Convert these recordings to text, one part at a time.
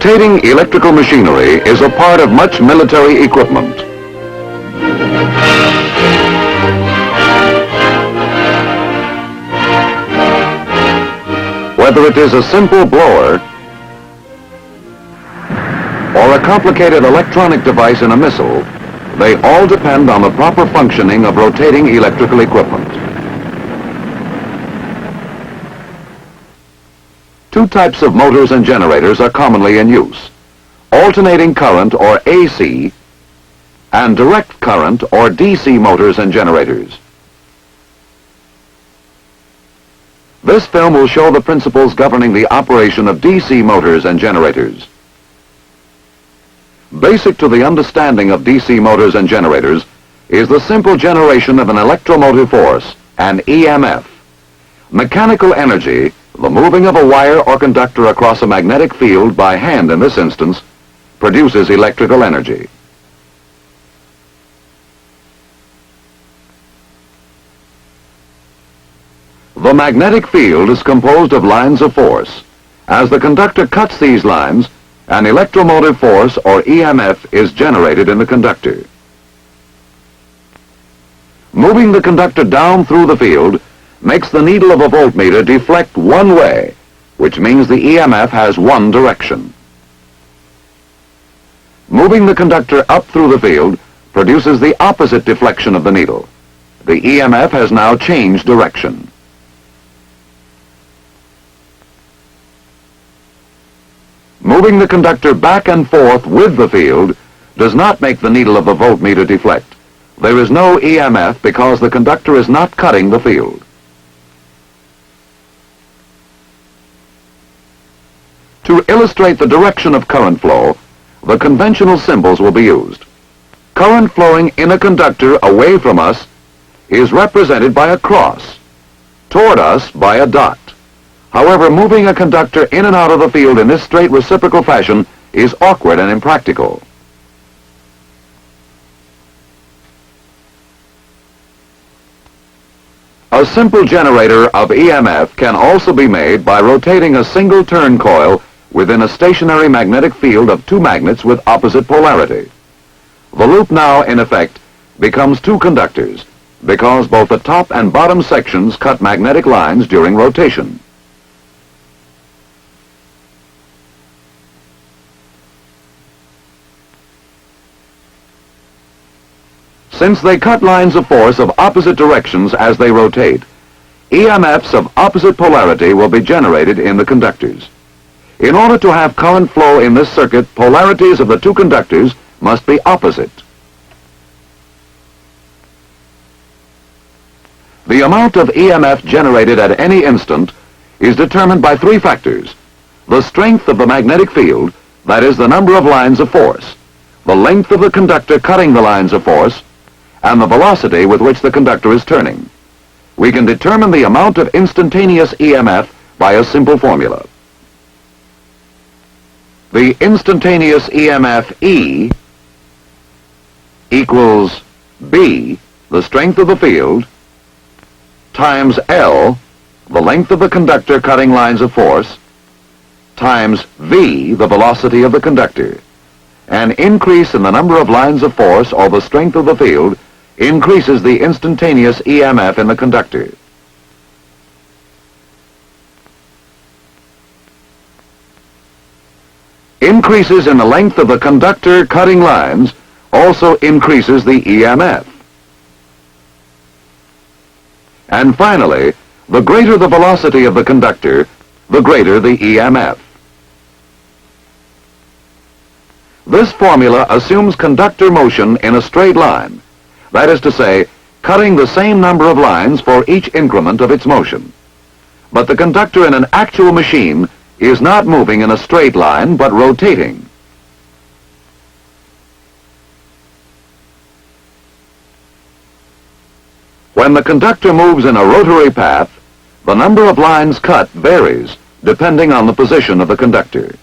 Rotating electrical machinery is a part of much military equipment. Whether it is a simple blower or a complicated electronic device in a missile, they all depend on the proper functioning of rotating electrical equipment. Two types of motors and generators are commonly in use: alternating current or AC and direct current or DC motors and generators. This film will show the principles governing the operation of DC motors and generators. Basic to the understanding of DC motors and generators is the simple generation of an electromotive force, an EMF. Mechanical energy, the moving of a wire or conductor across a magnetic field by hand in this instance, produces electrical energy. The magnetic field is composed of lines of force. As the conductor cuts these lines, an electromotive force or EMF is generated in the conductor. Moving the conductor down through the field makes the needle of a voltmeter deflect one way, which means the EMF has one direction. Moving the conductor up through the field produces the opposite deflection of the needle. The EMF has now changed direction. Moving the conductor back and forth with the field does not make the needle of the voltmeter deflect. There is no EMF because the conductor is not cutting the field. To illustrate the direction of current flow, the conventional symbols will be used. Current flowing in a conductor away from us is represented by a cross, toward us by a dot. However, moving a conductor in and out of the field in this straight reciprocal fashion is awkward and impractical. A simple generator of EMF can also be made by rotating a single turn coil within a stationary magnetic field of two magnets with opposite polarity. The loop now, in effect, becomes two conductors because both the top and bottom sections cut magnetic lines during rotation. Since they cut lines of force of opposite directions as they rotate, EMFs of opposite polarity will be generated in the conductors. In order to have current flow in this circuit, polarities of the two conductors must be opposite. The amount of EMF generated at any instant is determined by three factors: the strength of the magnetic field, that is, the number of lines of force, the length of the conductor cutting the lines of force, and the velocity with which the conductor is turning. We can determine the amount of instantaneous EMF by a simple formula. The instantaneous EMF E equals B, the strength of the field, times L, the length of the conductor cutting lines of force, times V, the velocity of the conductor. An increase in the number of lines of force or the strength of the field increases the instantaneous EMF in the conductor. Increases in the length of the conductor cutting lines also increases the EMF. And finally, the greater the velocity of the conductor, the greater the EMF. This formula assumes conductor motion in a straight line, that is to say, cutting the same number of lines for each increment of its motion. But the conductor in an actual machine is not moving in a straight line, but rotating. When the conductor moves in a rotary path, the number of lines cut varies depending on the position of the conductor.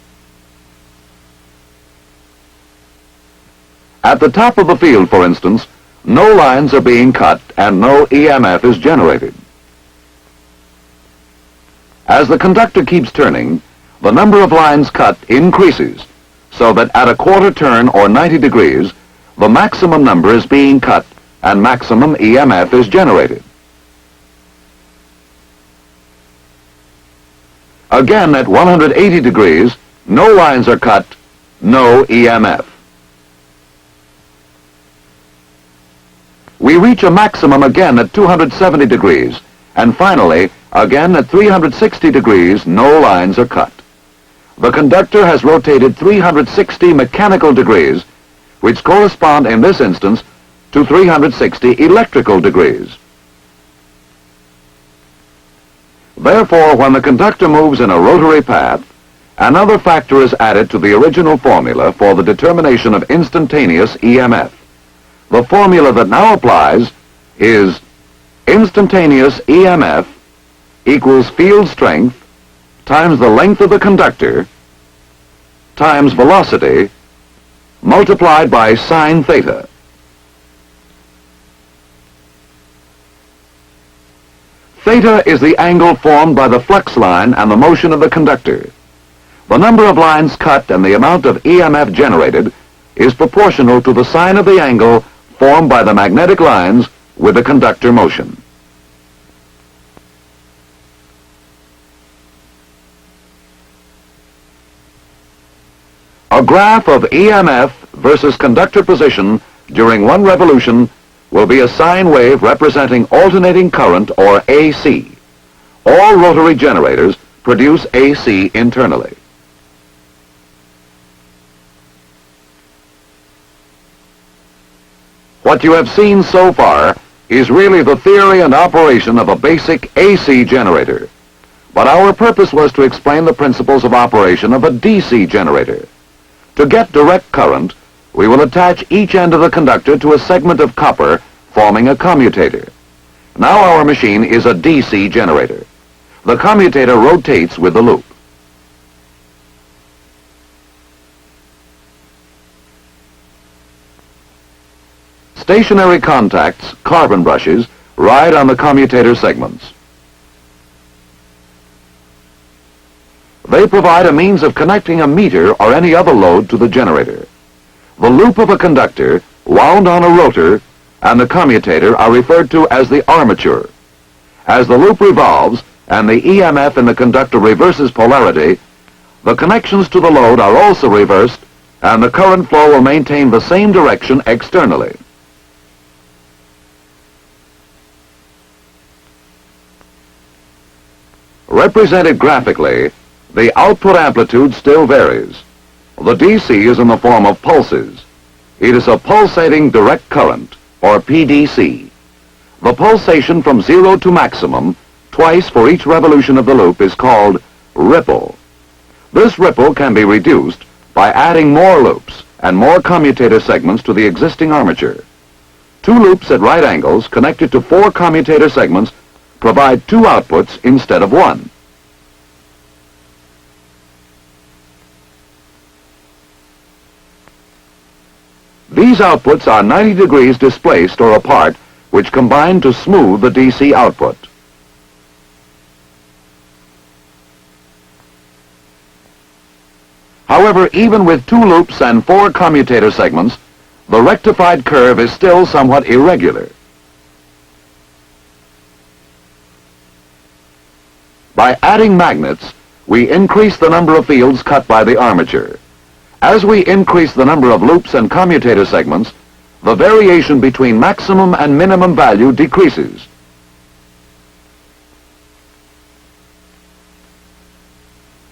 At the top of the field, for instance, no lines are being cut and no EMF is generated. As the conductor keeps turning, the number of lines cut increases so that at a quarter turn or 90 degrees, the maximum number is being cut and maximum EMF is generated. Again, at 180 degrees, no lines are cut, no EMF. We reach a maximum again at 270 degrees, and finally, again at 360 degrees, no lines are cut. The conductor has rotated 360 mechanical degrees, which correspond in this instance to 360 electrical degrees. Therefore, when the conductor moves in a rotary path, another factor is added to the original formula for the determination of instantaneous EMF. The formula that now applies is instantaneous EMF equals field strength times the length of the conductor times velocity multiplied by sine theta. Theta is the angle formed by the flux line and the motion of the conductor. The number of lines cut and the amount of EMF generated is proportional to the sine of the angle formed by the magnetic lines with the conductor motion. A graph of EMF versus conductor position during one revolution will be a sine wave representing alternating current, or AC. All rotary generators produce AC internally. What you have seen so far is really the theory and operation of a basic AC generator. But our purpose was to explain the principles of operation of a DC generator. To get direct current, we will attach each end of the conductor to a segment of copper, forming a commutator. Now our machine is a DC generator. The commutator rotates with the loop. Stationary contacts, carbon brushes, ride on the commutator segments. They provide a means of connecting a meter or any other load to the generator. The loop of a conductor, wound on a rotor, and the commutator are referred to as the armature. As the loop revolves and the EMF in the conductor reverses polarity, the connections to the load are also reversed, and the current flow will maintain the same direction externally. Represented graphically, the output amplitude still varies. The DC is in the form of pulses. It is a pulsating direct current, or PDC. The pulsation from 0 to maximum, twice for each revolution of the loop, is called ripple. This ripple can be reduced by adding more loops and more commutator segments to the existing armature. Two loops at right angles connected to four commutator segments provide two outputs instead of one. These outputs are 90 degrees displaced or apart, which combine to smooth the DC output. However, even with two loops and four commutator segments, the rectified curve is still somewhat irregular. By adding magnets, we increase the number of fields cut by the armature. As we increase the number of loops and commutator segments, the variation between maximum and minimum value decreases.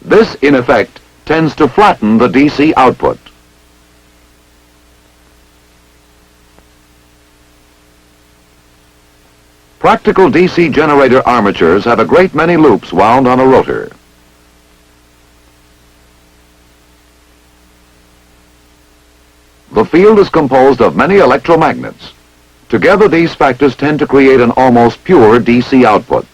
This, in effect, tends to flatten the DC output. Practical DC generator armatures have a great many loops wound on a rotor. The field is composed of many electromagnets. Together, these factors tend to create an almost pure DC output.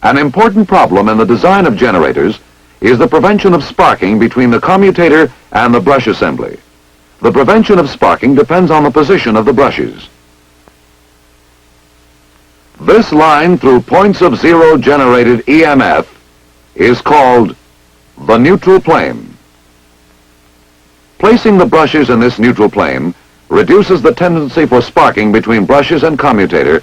An important problem in the design of generators is the prevention of sparking between the commutator and the brush assembly. The prevention of sparking depends on the position of the brushes. This line through points of zero generated EMF is called The neutral plane. Placing the brushes in this neutral plane reduces the tendency for sparking between brushes and commutator,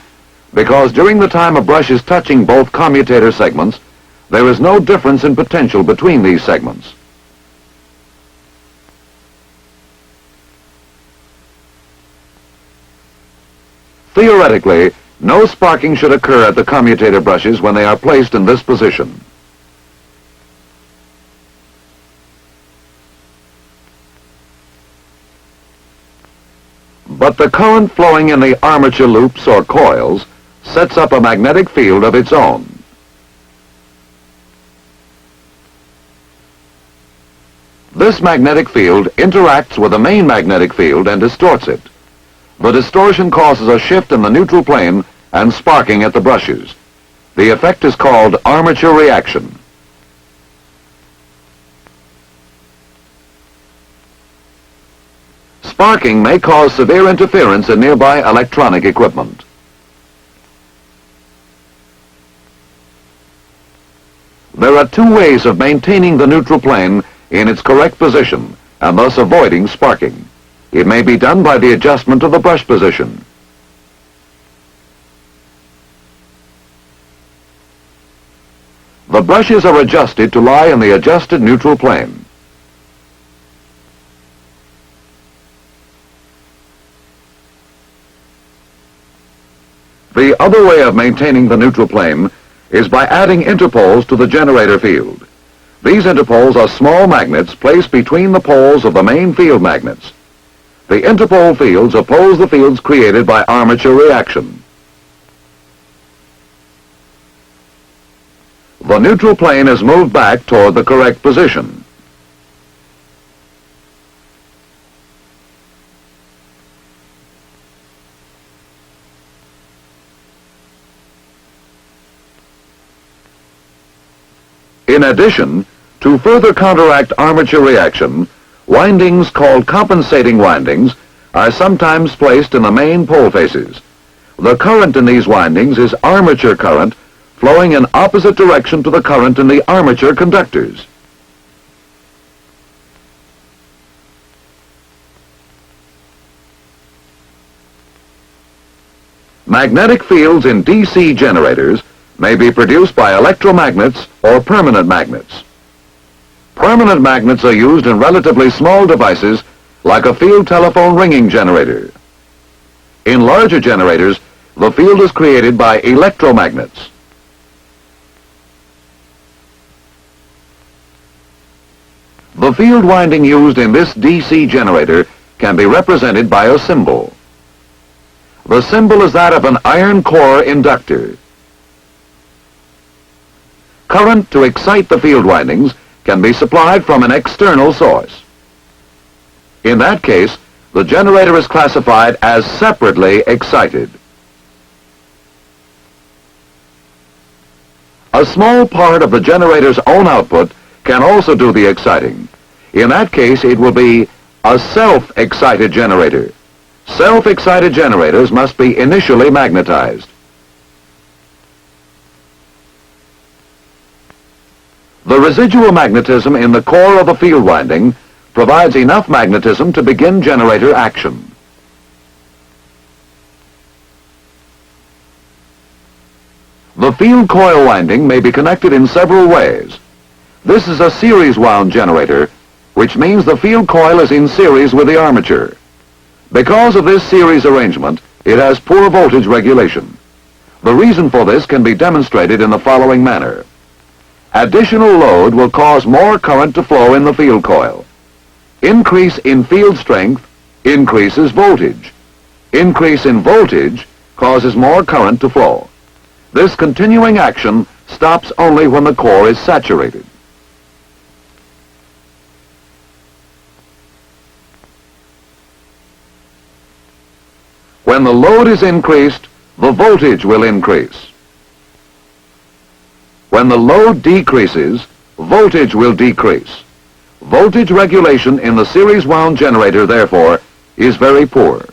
because during the time a brush is touching both commutator segments, there is no difference in potential between these segments. Theoretically, no sparking should occur at the commutator brushes when they are placed in this position. But the current flowing in the armature loops or coils sets up a magnetic field of its own. This magnetic field interacts with the main magnetic field and distorts it. The distortion causes a shift in the neutral plane and sparking at the brushes. The effect is called armature reaction. Sparking may cause severe interference in nearby electronic equipment. There are two ways of maintaining the neutral plane in its correct position and thus avoiding sparking. It may be done by the adjustment of the brush position. The brushes are adjusted to lie in the adjusted neutral plane. The other way of maintaining the neutral plane is by adding interpoles to the generator field. These interpoles are small magnets placed between the poles of the main field magnets. The interpole fields oppose the fields created by armature reaction. The neutral plane is moved back toward the correct position. In addition, to further counteract armature reaction, windings called compensating windings are sometimes placed in the main pole faces. The current in these windings is armature current flowing in opposite direction to the current in the armature conductors. Magnetic fields in DC generators may be produced by electromagnets or permanent magnets. Permanent magnets are used in relatively small devices like a field telephone ringing generator. In larger generators, the field is created by electromagnets. The field winding used in this DC generator can be represented by a symbol. The symbol is that of an iron core inductor. Current to excite the field windings can be supplied from an external source. In that case, the generator is classified as separately excited. A small part of the generator's own output can also do the exciting. In that case, it will be a self-excited generator. Self-excited generators must be initially magnetized. The residual magnetism in the core of a field winding provides enough magnetism to begin generator action. The field coil winding may be connected in several ways. This is a series wound generator, which means the field coil is in series with the armature. Because of this series arrangement, it has poor voltage regulation. The reason for this can be demonstrated in the following manner. Additional load will cause more current to flow in the field coil. Increase in field strength increases voltage. Increase in voltage causes more current to flow. This continuing action stops only when the core is saturated. When the load is increased, the voltage will increase. When the load decreases, voltage will decrease. Voltage regulation in the series wound generator, therefore, is very poor.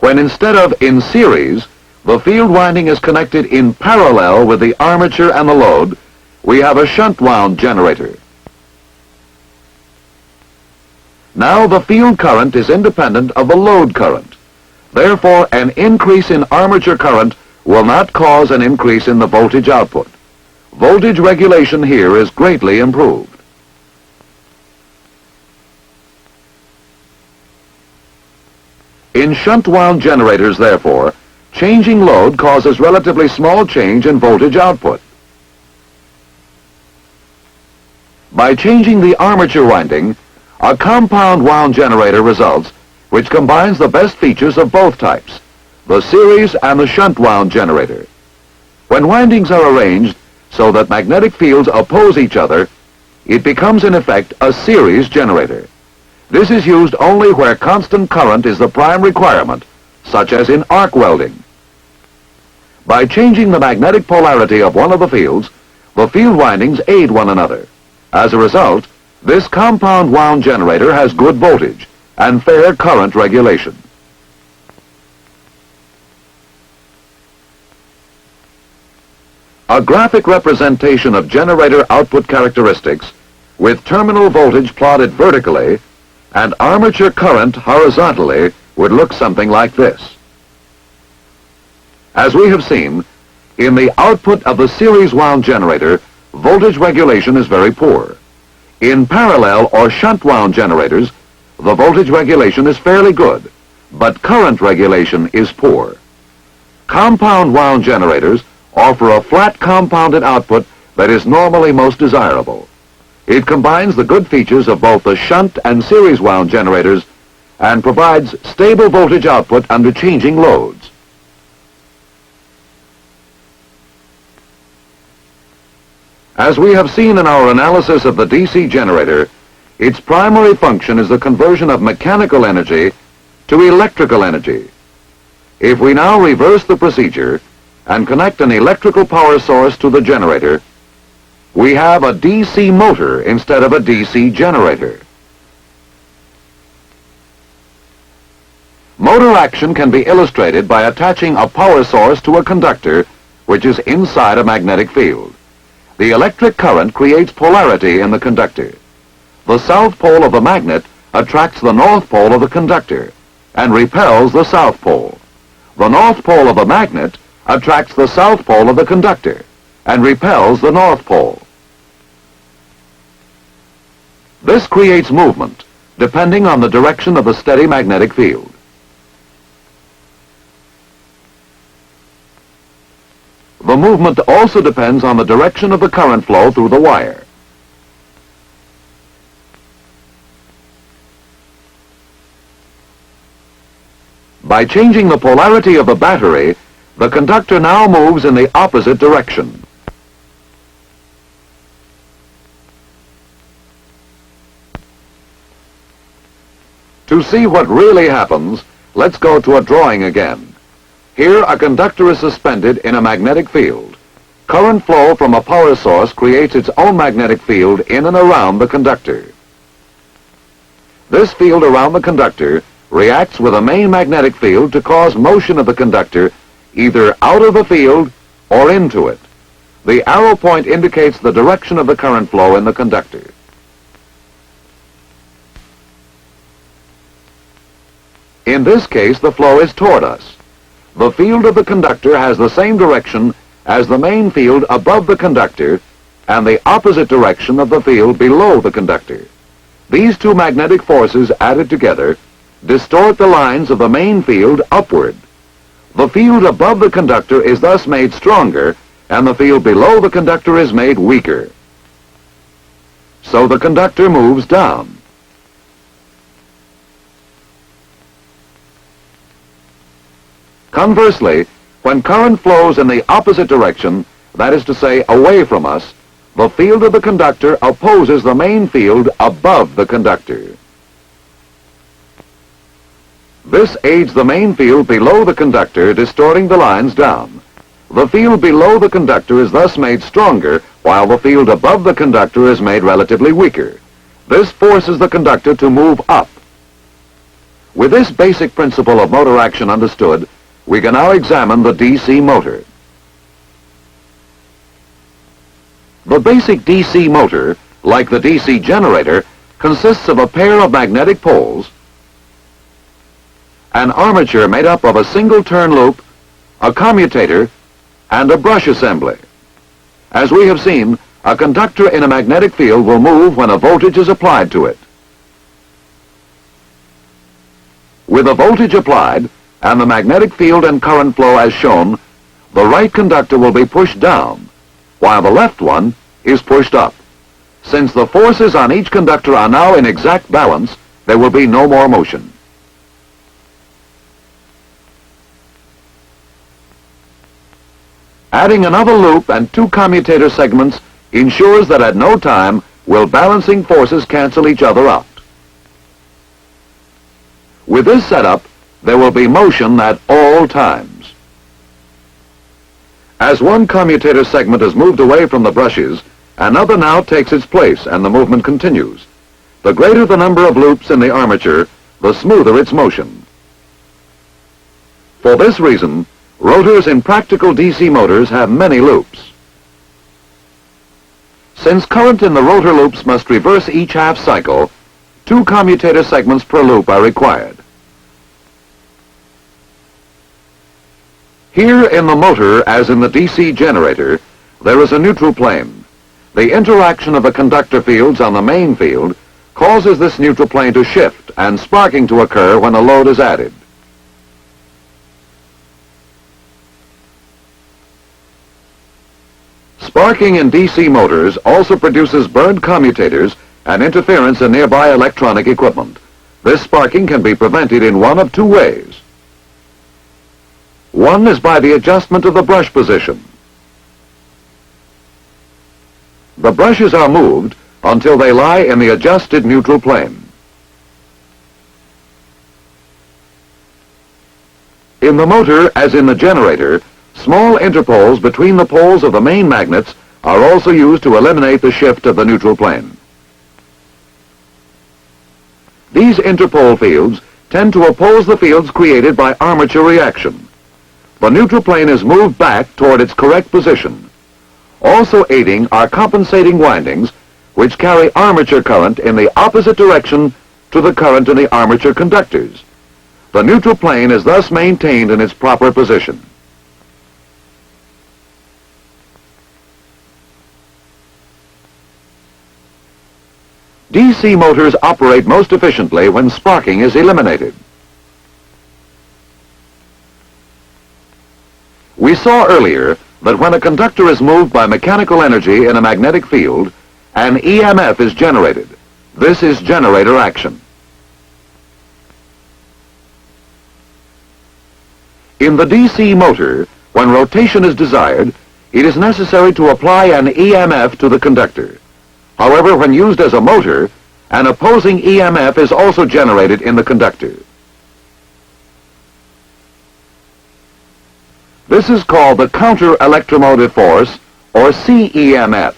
When instead of in series, The field winding is connected in parallel with the armature and the load. We have a shunt wound generator. Now the field current is independent of the load current. Therefore, an increase in armature current will not cause an increase in the voltage output. Voltage regulation here is greatly improved. In shunt wound generators, therefore, changing load causes relatively small change in voltage output. By changing the armature winding, a compound wound generator results, which combines the best features of both types, the series and the shunt wound generator. When windings are arranged so that magnetic fields oppose each other, it becomes in effect a series generator. This is used only where constant current is the prime requirement, such as in arc welding. By changing the magnetic polarity of one of the field windings aid one another. As a result, this compound wound generator has good voltage and fair current regulation. A graphic representation of generator output characteristics with terminal voltage plotted vertically and armature current horizontally would look something like this. As we have seen, in the output of the series wound generator, voltage regulation is very poor. In parallel or shunt wound generators, the voltage regulation is fairly good, but current regulation is poor. Compound wound generators offer a flat compounded output that is normally most desirable. It combines the good features of both the shunt and series wound generators and provides stable voltage output under changing loads. As we have seen in our analysis of the DC generator, its primary function is the conversion of mechanical energy to electrical energy. If we now reverse the procedure and connect an electrical power source to the generator, we have a DC motor instead of a DC generator. Motor action can be illustrated by attaching a power source to a conductor which is inside a magnetic field. The electric current creates polarity in the conductor. The south pole of the magnet attracts the north pole of the conductor and repels the south pole. The north pole of the magnet attracts the south pole of the conductor and repels the north pole. This creates movement depending on the direction of the steady magnetic field. The movement also depends on the direction of the current flow through the wire. By changing the polarity of the battery, the conductor now moves in the opposite direction. To see what really happens, let's go to a drawing again. Here, a conductor is suspended in a magnetic field. Current flow from a power source creates its own magnetic field in and around the conductor. This field around the conductor reacts with a main magnetic field to cause motion of the conductor either out of the field or into it. The arrow point indicates the direction of the current flow in the conductor. In this case, the flow is toward us. The field of the conductor has the same direction as the main field above the conductor and the opposite direction of the field below the conductor. These two magnetic forces added together distort the lines of the main field upward. The field above the conductor is thus made stronger and the field below the conductor is made weaker. So the conductor moves down. Conversely, when current flows in the opposite direction, that is to say, away from us, the field of the conductor opposes the main field above the conductor. This aids the main field below the conductor, distorting the lines down. The field below the conductor is thus made stronger, while the field above the conductor is made relatively weaker. This forces the conductor to move up. With this basic principle of motor action understood, we can now examine the DC motor. The basic DC motor, like the DC generator, consists of a pair of magnetic poles, an armature made up of a single turn loop, a commutator, and a brush assembly. As we have seen, a conductor in a magnetic field will move when a voltage is applied to it. With a voltage applied and the magnetic field and current flow as shown, the right conductor will be pushed down, while the left one is pushed up. Since the forces on each conductor are now in exact balance, there will be no more motion. Adding another loop and two commutator segments ensures that at no time will balancing forces cancel each other out. With this setup, there will be motion at all times. As one commutator segment is moved away from the brushes, another now takes its place and the movement continues. The greater the number of loops in the armature, the smoother its motion. For this reason, rotors in practical DC motors have many loops. Since current in the rotor loops must reverse each half cycle, two commutator segments per loop are required. Here in the motor, as in the DC generator, there is a neutral plane. The interaction of the conductor fields on the main field causes this neutral plane to shift and sparking to occur when a load is added. Sparking in DC motors also produces burned commutators and interference in nearby electronic equipment. This sparking can be prevented in one of two ways. One is by the adjustment of the brush position. The brushes are moved until they lie in the adjusted neutral plane. In the motor, as in the generator, small interpoles between the poles of the main magnets are also used to eliminate the shift of the neutral plane. These interpole fields tend to oppose the fields created by armature reaction. The neutral plane is moved back toward its correct position. Also aiding are compensating windings, which carry armature current in the opposite direction to the current in the armature conductors. The neutral plane is thus maintained in its proper position. DC motors operate most efficiently when sparking is eliminated. We saw earlier that when a conductor is moved by mechanical energy in a magnetic field, an EMF is generated. This is generator action. In the DC motor, when rotation is desired, it is necessary to apply an EMF to the conductor. However, when used as a motor, an opposing EMF is also generated in the conductor. This is called the counter-electromotive force, or CEMF.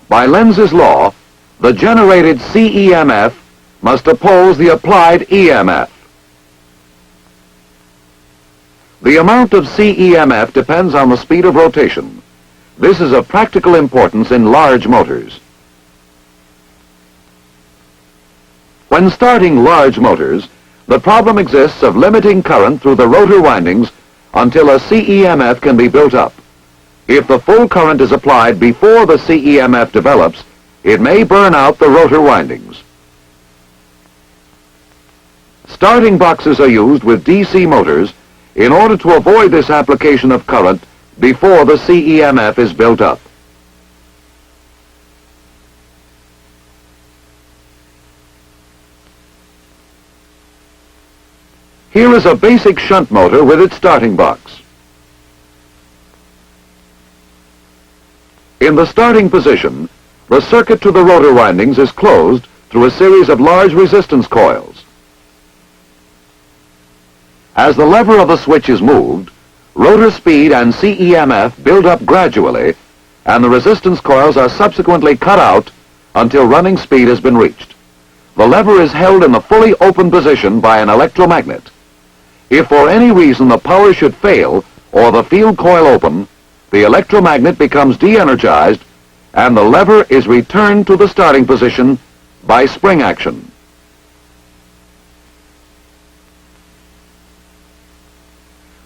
By Lenz's law, the generated CEMF must oppose the applied EMF. The amount of CEMF depends on the speed of rotation. This is of practical importance in large motors. When starting large motors, the problem exists of limiting current through the rotor windings until a CEMF can be built up. If the full current is applied before the CEMF develops, it may burn out the rotor windings. Starting boxes are used with DC motors in order to avoid this application of current before the CEMF is built up. Here is a basic shunt motor with its starting box. In the starting position, the circuit to the rotor windings is closed through a series of large resistance coils. As the lever of the switch is moved, rotor speed and CEMF build up gradually, and the resistance coils are subsequently cut out until running speed has been reached. The lever is held in the fully open position by an electromagnet. If for any reason the power should fail or the field coil open, the electromagnet becomes de-energized and the lever is returned to the starting position by spring action.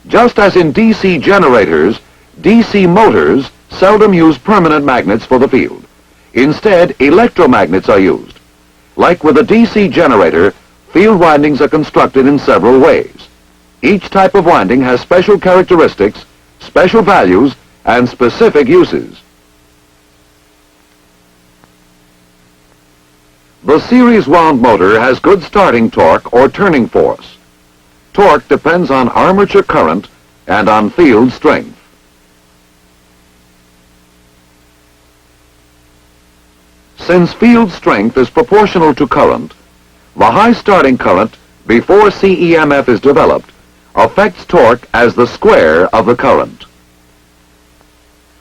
Just as in DC generators, DC motors seldom use permanent magnets for the field. Instead, electromagnets are used. Like with a DC generator, field windings are constructed in several ways. Each type of winding has special characteristics, special values, and specific uses. The series wound motor has good starting torque or turning force. Torque depends on armature current and on field strength. Since field strength is proportional to current, the high starting current before CEMF is developed affects torque as the square of the current.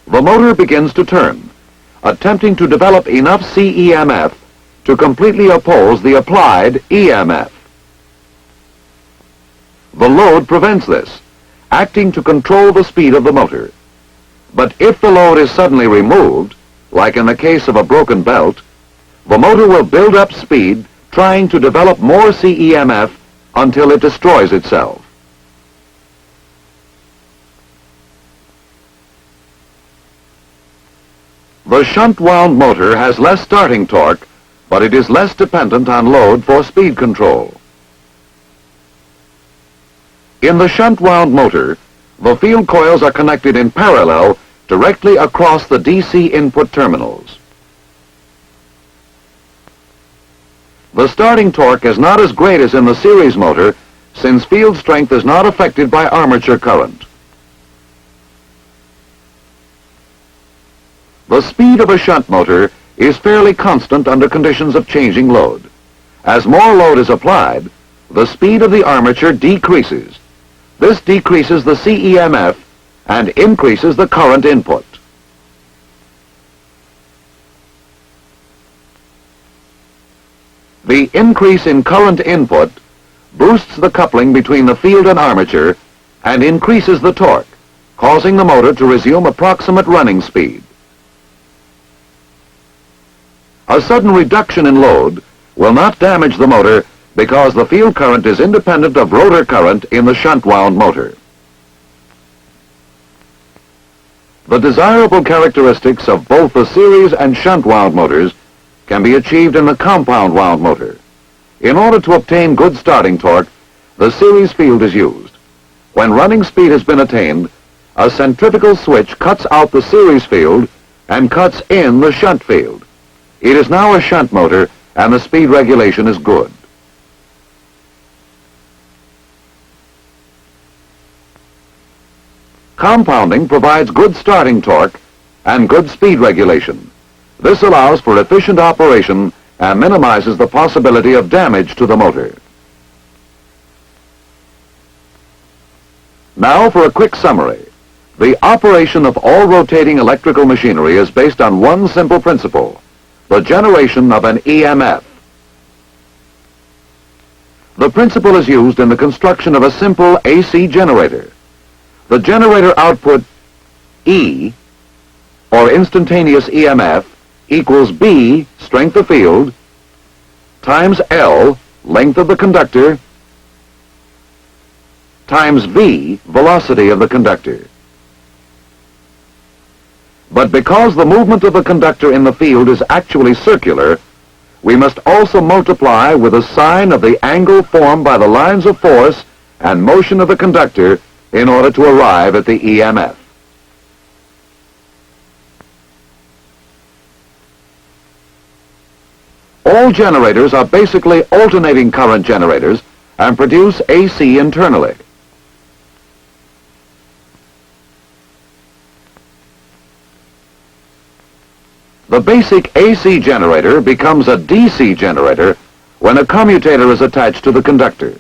The motor begins to turn, attempting to develop enough CEMF to completely oppose the applied EMF. The load prevents this, acting to control the speed of the motor. But if the load is suddenly removed, like in the case of a broken belt, the motor will build up speed trying to develop more CEMF until it destroys itself. The shunt wound motor has less starting torque, but it is less dependent on load for speed control. In the shunt wound motor, the field coils are connected in parallel directly across the DC input terminals. The starting torque is not as great as in the series motor since field strength is not affected by armature current. The speed of a shunt motor is fairly constant under conditions of changing load. As more load is applied, the speed of the armature decreases. This decreases the CEMF and increases the current input. The increase in current input boosts the coupling between the field and armature and increases the torque, causing the motor to resume approximate running speed. A sudden reduction in load will not damage the motor because the field current is independent of rotor current in the shunt wound motor. The desirable characteristics of both the series and shunt wound motors can be achieved in the compound wound motor. In order to obtain good starting torque, the series field is used. When running speed has been attained, a centrifugal switch cuts out the series field and cuts in the shunt field. It is now a shunt motor and the speed regulation is good. Compounding provides good starting torque and good speed regulation. This allows for efficient operation and minimizes the possibility of damage to the motor. Now for a quick summary. The operation of all rotating electrical machinery is based on one simple principle: the generation of an EMF. The principle is used in the construction of a simple AC generator. The generator output E, or instantaneous EMF, equals B, strength of field, times L, length of the conductor, times V, velocity of the conductor. But because the movement of the conductor in the field is actually circular, we must also multiply with a sine of the angle formed by the lines of force and motion of the conductor in order to arrive at the EMF. All generators are basically alternating current generators and produce AC internally. The basic AC generator becomes a DC generator when a commutator is attached to the conductor.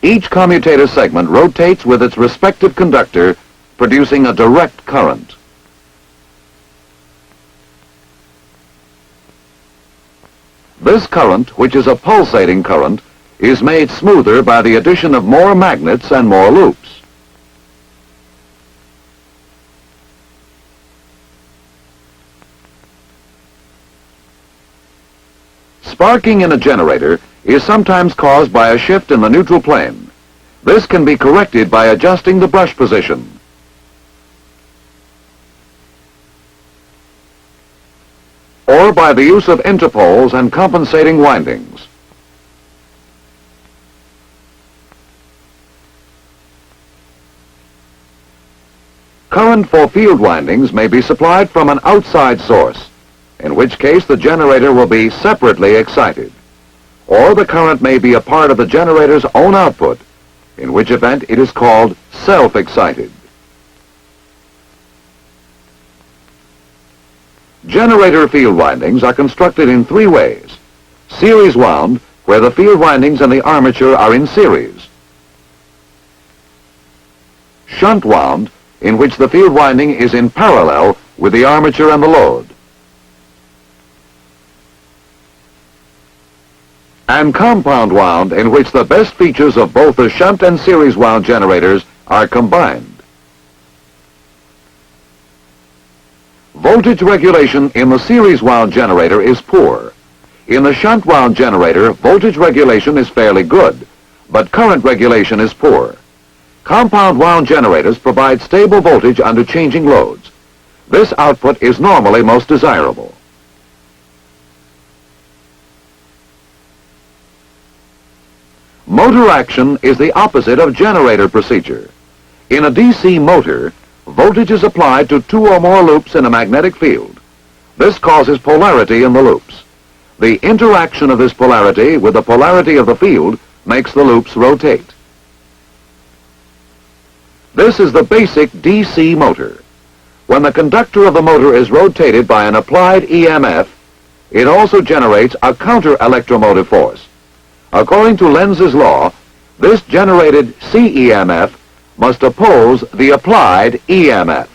Each commutator segment rotates with its respective conductor, producing a direct current. This current, which is a pulsating current, is made smoother by the addition of more magnets and more loops. Sparking in a generator is sometimes caused by a shift in the neutral plane. This can be corrected by adjusting the brush position. Or by the use of interpoles and compensating windings. Current for field windings may be supplied from an outside source, in which case the generator will be separately excited. Or the current may be a part of the generator's own output, in which event it is called self-excited. Generator field windings are constructed in three ways. Series wound, where the field windings and the armature are in series. Shunt wound, in which the field winding is in parallel with the armature and the load. And compound wound, in which the best features of both the shunt and series wound generators are combined. Voltage regulation in the series wound generator is poor. In the shunt wound generator, voltage regulation is fairly good, but current regulation is poor. Compound wound generators provide stable voltage under changing loads. This output is normally most desirable. Motor action is the opposite of generator procedure. In a DC motor, voltage is applied to two or more loops in a magnetic field. This causes polarity in the loops. The interaction of this polarity with the polarity of the field makes the loops rotate. This is the basic DC motor. When the conductor of the motor is rotated by an applied EMF, it also generates a counter-electromotive force. According to Lenz's law, this generated CEMF must oppose the applied EMF.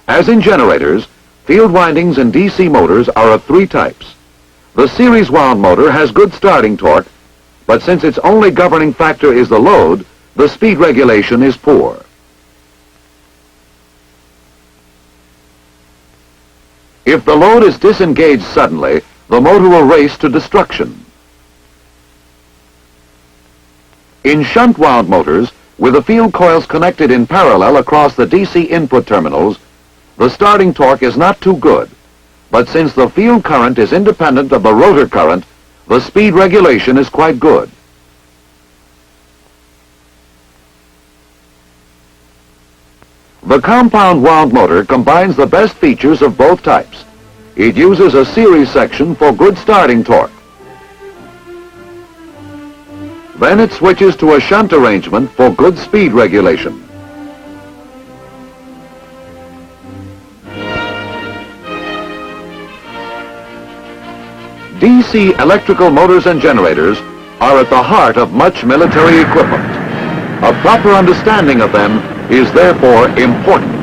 As in generators, field windings in DC motors are of three types. The series wound motor has good starting torque, but since its only governing factor is the load, the speed regulation is poor. If the load is disengaged suddenly, the motor will race to destruction. In shunt wound motors, with the field coils connected in parallel across the DC input terminals, the starting torque is not too good, but since the field current is independent of the rotor current, the speed regulation is quite good. The compound wound motor combines the best features of both types. It uses a series section for good starting torque. Then it switches to a shunt arrangement for good speed regulation. DC electrical motors and generators are at the heart of much military equipment. A proper understanding of them is therefore important.